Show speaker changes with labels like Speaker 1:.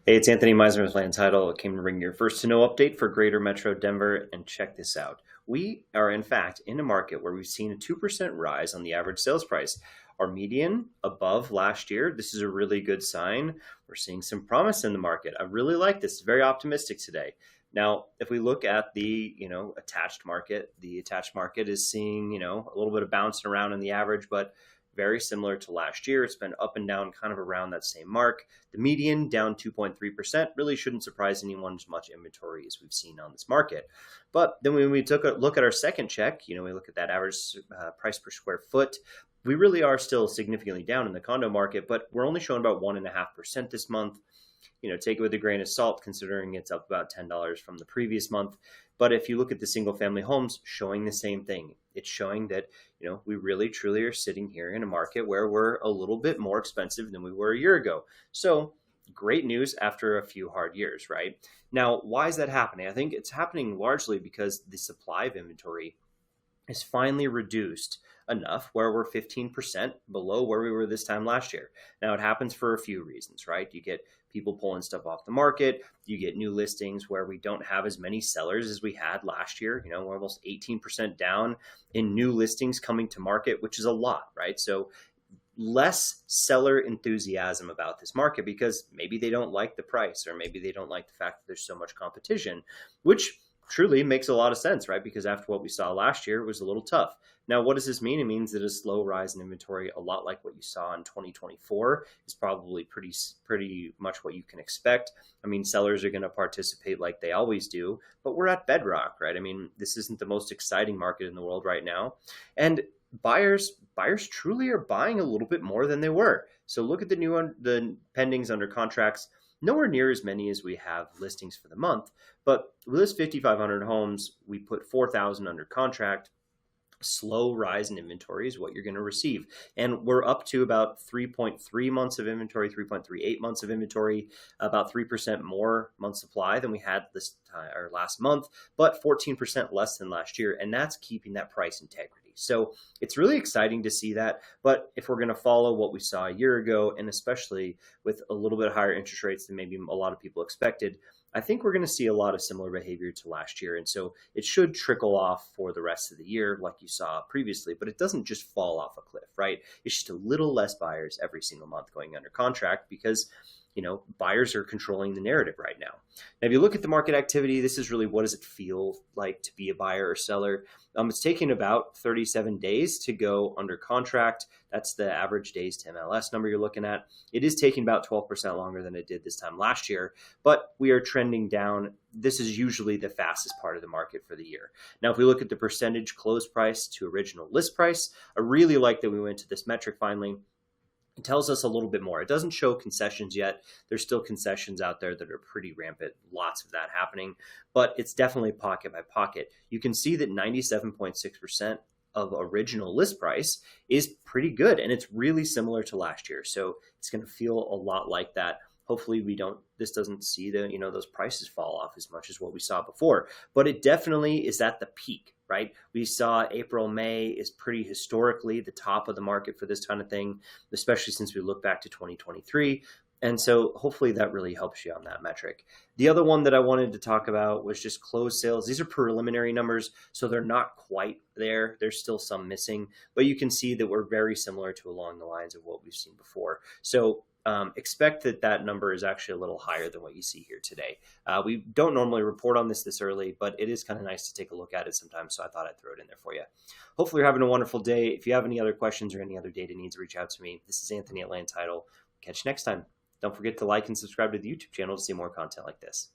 Speaker 1: Hey, it's Anthony Meisner with Land Title. I came to bring your first to know update for Greater Metro Denver, and check this out. We are, in fact, in a market where we've seen a 2% rise on the average sales price. Our median above last year. This is a really good sign. We're seeing some promise in the market. I really like this. It's very optimistic today. Now, if we look at the, attached market, the attached market is seeing, a little bit of bouncing around in the average, but very similar to last year. It's been up and down kind of around that same mark. The median down 2.3% really shouldn't surprise anyone as much inventory as we've seen on this market. But then when we took a look at our second check, we look at that average price per square foot. We really are still significantly down in the condo market, but we're only showing about 1.5% this month. Take it with a grain of salt, considering it's up about $10 from the previous month. But if you look at the single family homes, showing the same thing. It's showing that, we really truly are sitting here in a market where we're a little bit more expensive than we were a year ago. So great news after a few hard years, right? Now, why is that happening? I think it's happening largely because the supply of inventory is finally reduced enough where we're 15% below where we were this time last year. Now, it happens for a few reasons, right? You get people pulling stuff off the market. You get new listings where we don't have as many sellers as we had last year. We're almost 18% down in new listings coming to market, which is a lot, right? So less seller enthusiasm about this market because maybe they don't like the price, or maybe they don't like the fact that there's so much competition, which truly makes a lot of sense, right? Because after what we saw last year, it was a little tough. Now, what does this mean? It means that a slow rise in inventory, a lot like what you saw in 2024, is probably pretty much what you can expect. I mean, sellers are going to participate like they always do, but we're at bedrock, right? I mean, this isn't the most exciting market in the world right now. And buyers truly are buying a little bit more than they were. So look at the pendings under contracts. Nowhere near as many as we have listings for the month, but we list 5,500 homes. We put 4,000 under contract. Slow rise in inventory is what you're going to receive. And we're up to about 3.3 months of inventory, 3.38 months of inventory, about 3% more month supply than we had this time or last month, but 14% less than last year. And that's keeping that price integrity. So it's really exciting to see that. But if we're going to follow what we saw a year ago, and especially with a little bit higher interest rates than maybe a lot of people expected, I think we're going to see a lot of similar behavior to last year. And so it should trickle off for the rest of the year like you saw previously, but it doesn't just fall off a cliff, right? It's just a little less buyers every single month going under contract because buyers are controlling the narrative right now. Now, if you look at the market activity, this is really what does it feel like to be a buyer or seller? It's taking about 37 days to go under contract. That's the average days to MLS number you're looking at. It is taking about 12% longer than it did this time last year, but we are trending down. This is usually the fastest part of the market for the year. Now, if we look at the percentage close price to original list price, I really like that we went to this metric finally. It tells us a little bit more. It doesn't show concessions yet. There's still concessions out there that are pretty rampant, lots of that happening, but it's definitely pocket by pocket. You can see that 97.6% of original list price is pretty good, and it's really similar to last year. So it's going to feel a lot like that. Hopefully this doesn't see those prices fall off as much as what we saw before, but it definitely is at the peak, right? We saw April, May is pretty historically the top of the market for this kind of thing, especially since we look back to 2023. And so hopefully that really helps you on that metric. The other one that I wanted to talk about was just closed sales. These are preliminary numbers, so they're not quite there. There's still some missing, but you can see that we're very similar to along the lines of what we've seen before. So expect that number is actually a little higher than what you see here today. We don't normally report on this early, but it is kind of nice to take a look at it sometimes, so I thought I'd throw it in there for you. Hopefully you're having a wonderful day. If you have any other questions or any other data needs, reach out to me. This is Anthony at Land Title. Catch you next time. Don't forget to like and subscribe to the YouTube channel to see more content like this.